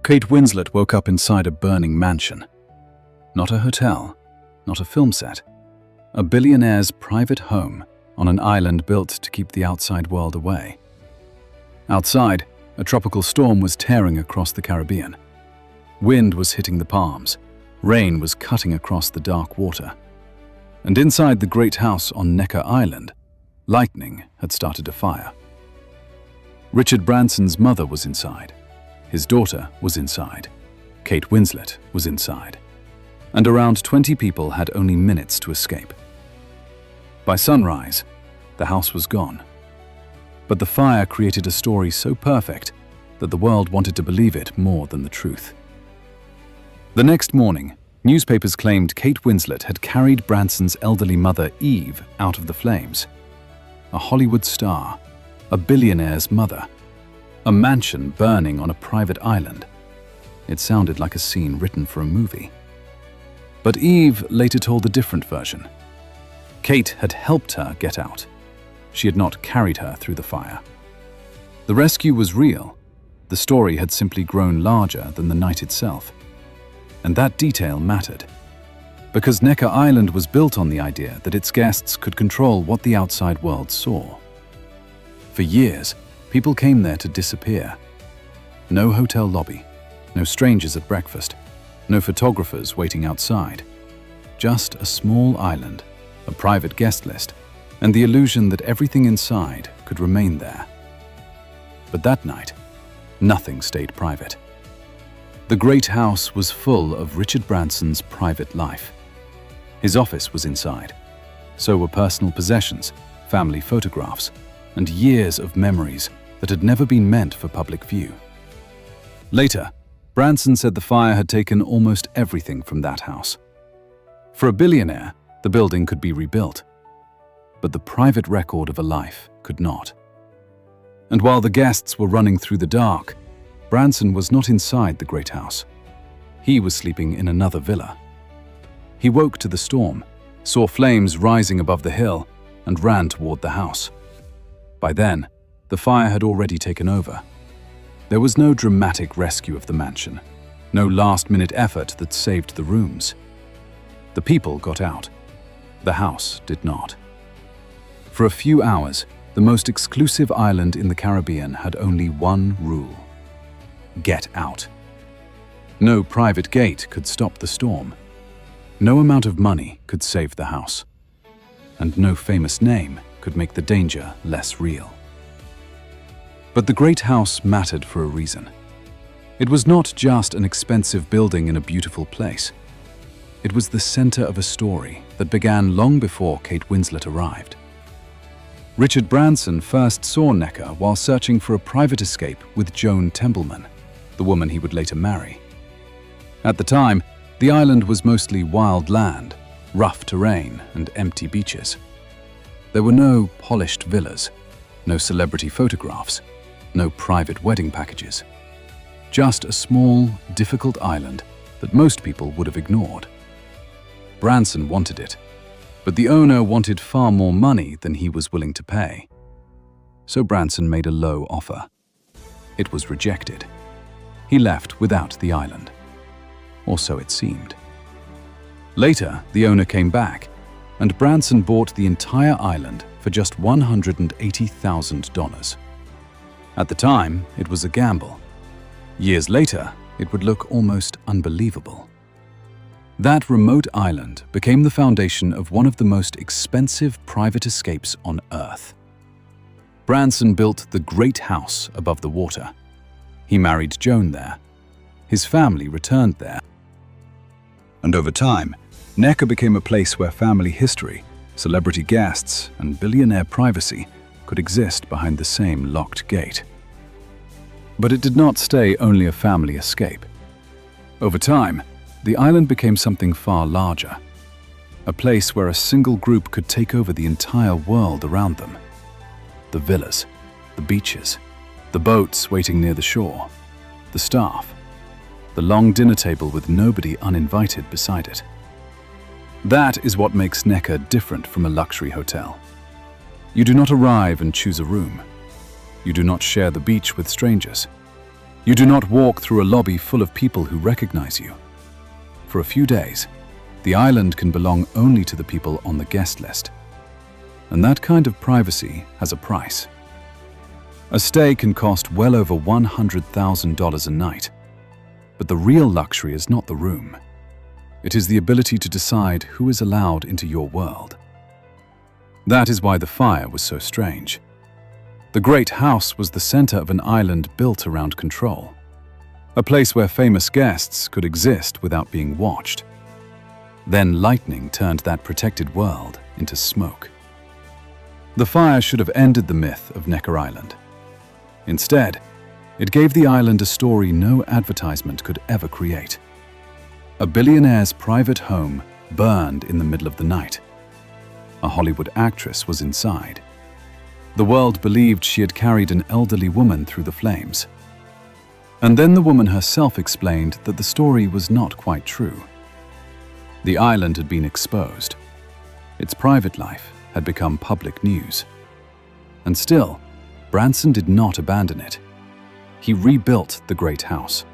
Kate Winslet woke up inside a burning mansion. Not a hotel, not a film set. A billionaire's private home on an island built to keep the outside world away. Outside, a tropical storm was tearing across the Caribbean. Wind was hitting the palms. Rain was cutting across the dark water. And inside the great house on Necker Island, lightning had started a fire. Richard Branson's mother was inside. His daughter was inside. Kate Winslet was inside. And around 20 people had only minutes to escape. By sunrise, the house was gone. But the fire created a story so perfect that the world wanted to believe it more than the truth. The next morning, newspapers claimed Kate Winslet had carried Branson's elderly mother, Eve, out of the flames. A Hollywood star, a billionaire's mother, a mansion burning on a private island. It sounded like a scene written for a movie. But Eve later told a different version. Kate had helped her get out. She had not carried her through the fire. The rescue was real. The story had simply grown larger than the night itself. And that detail mattered. Because Necker Island was built on the idea that its guests could control what the outside world saw. For years, people came there to disappear. No hotel lobby, no strangers at breakfast, no photographers waiting outside. Just a small island, a private guest list, and the illusion that everything inside could remain there. But that night, nothing stayed private. The great house was full of Richard Branson's private life. His office was inside. So were personal possessions, family photographs, and years of memories that had never been meant for public view. Later, Branson said the fire had taken almost everything from that house. For a billionaire, the building could be rebuilt. But the private record of a life could not. And while the guests were running through the dark, Branson was not inside the great house. He was sleeping in another villa. He woke to the storm, saw flames rising above the hill, and ran toward the house. By then, the fire had already taken over. There was no dramatic rescue of the mansion, no last-minute effort that saved the rooms. The people got out. The house did not. For a few hours, the most exclusive island in the Caribbean had only one rule: get out. No private gate could stop the storm. No amount of money could save the house. And no famous name could make the danger less real. But the great house mattered for a reason. It was not just an expensive building in a beautiful place. It was the center of a story that began long before Kate Winslet arrived. Richard Branson first saw Necker while searching for a private escape with Joan Templeman, the woman he would later marry. At the time, the island was mostly wild land, rough terrain, and empty beaches. There were no polished villas, no celebrity photographs, no private wedding packages. Just a small, difficult island that most people would have ignored. Branson wanted it, but the owner wanted far more money than he was willing to pay. So Branson made a low offer. It was rejected. He left without the island. Or so it seemed. Later, the owner came back, and Branson bought the entire island for just $180,000. At the time, it was a gamble. Years later, it would look almost unbelievable. That remote island became the foundation of one of the most expensive private escapes on Earth. Branson built the great house above the water. He married Joan there. His family returned there. And over time, Necker became a place where family history, celebrity guests, and billionaire privacy could exist behind the same locked gate. But it did not stay only a family escape. Over time, the island became something far larger. A place where a single group could take over the entire world around them. The villas, the beaches, the boats waiting near the shore, the staff, the long dinner table with nobody uninvited beside it. That is what makes Necker different from a luxury hotel. You do not arrive and choose a room. You do not share the beach with strangers. You do not walk through a lobby full of people who recognize you. For a few days, the island can belong only to the people on the guest list. And that kind of privacy has a price. A stay can cost well over $100,000 a night. But the real luxury is not the room. It is the ability to decide who is allowed into your world. That is why the fire was so strange. The Great House was the center of an island built around control. A place where famous guests could exist without being watched. Then lightning turned that protected world into smoke. The fire should have ended the myth of Necker Island. Instead, it gave the island a story no advertisement could ever create. A billionaire's private home burned in the middle of the night. A Hollywood actress was inside. The world believed she had carried an elderly woman through the flames. And then the woman herself explained that the story was not quite true. The island had been exposed. Its private life had become public news. And still, Branson did not abandon it. He rebuilt the Great House,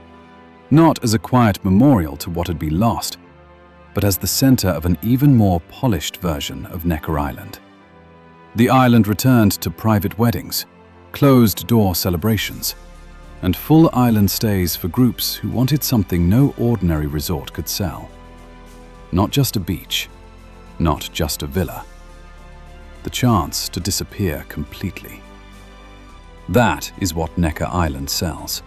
not as a quiet memorial to what had been lost, but as the center of an even more polished version of Necker Island. The island returned to private weddings, closed-door celebrations, and full island stays for groups who wanted something no ordinary resort could sell. Not just a beach, not just a villa. The chance to disappear completely. That is what Necker Island sells.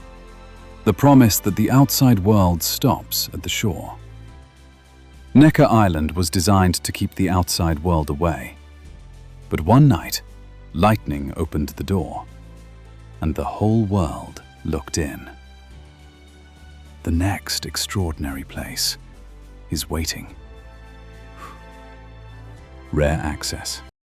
The promise that the outside world stops at the shore. Necker Island was designed to keep the outside world away. But one night, lightning opened the door, and the whole world looked in. The next extraordinary place is waiting. Rare access.